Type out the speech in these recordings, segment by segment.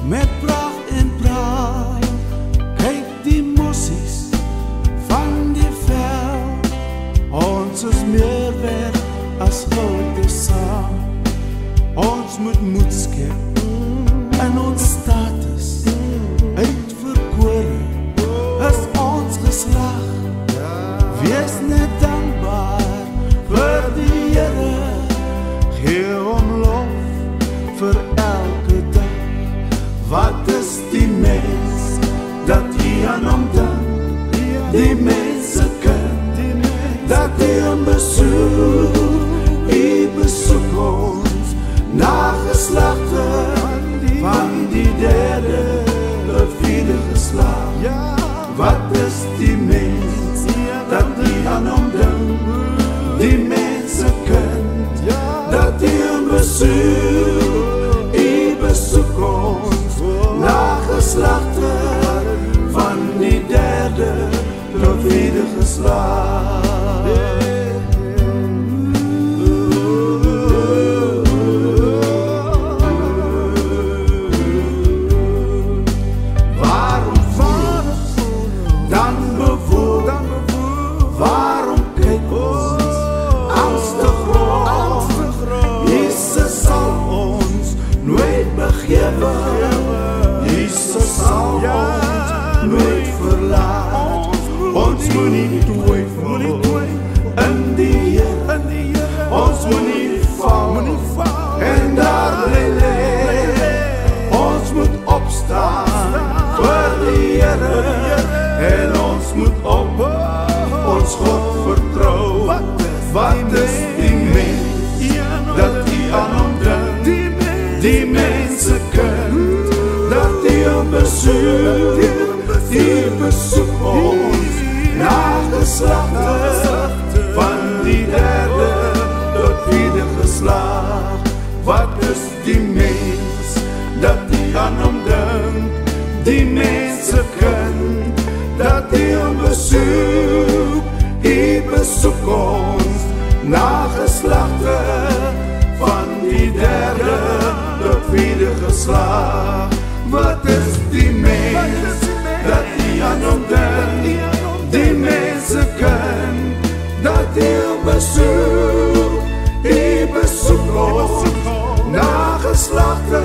met pracht en praat. Kyk die mossies van die veld, ons is meer werd as goud is saam. Ons moet moed skep in ons status, uitverkore is ons geslag. Wees net dankbaar vir die Here, gee hom lof vir elke dag. Wat is die mens dat jy aan hom dink, die mense kind, dat jy hom besoek, jy besoek ons nageslagte van die derde tot vierde geslag. Wat is die mens dat jy aan hom dink, die mense kind, dat jy hom besoek, jy besoek ons nageslagte van die derde tot vierde geslag. Jesus sal ons nooit verlaat. Ons moet nie twyfel in die Here, ons moet nie val en daar lê. Ons moet opstaan vir die Here en ons moet op ons God vertrou. Wat is die mens dat jy aan hom dink, die mense kind, dat jy hom besoek, jy besoek ons nageslagte van die derde tot vierde geslag. Wat is die mens dat jy aan hom dink, die mense kind, dat jy hom besoek, jy besoek ons nageslagte van die derde tot vierde geslag. Wat is die mens dat jy aan hom dink, die mense kind, dat jy hom besoek, jy besoek ons nageslagte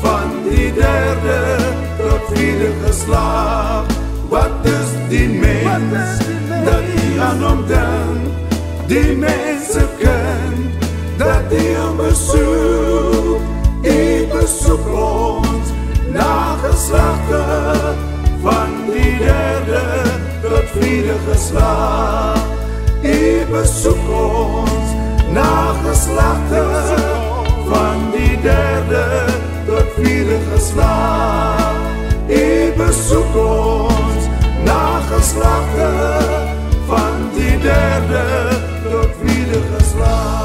van die derde tot vierde geslag. Wat is die mens dat jy aan hom dink, die mense kind, dat jy hom besoek, jy besoek ons nageslagte van die derde tot vierde geslag. Jy besoek ons nageslagte van die derde tot vierde geslag. Jy besoek ons nageslagte van die derde tot vierde geslag.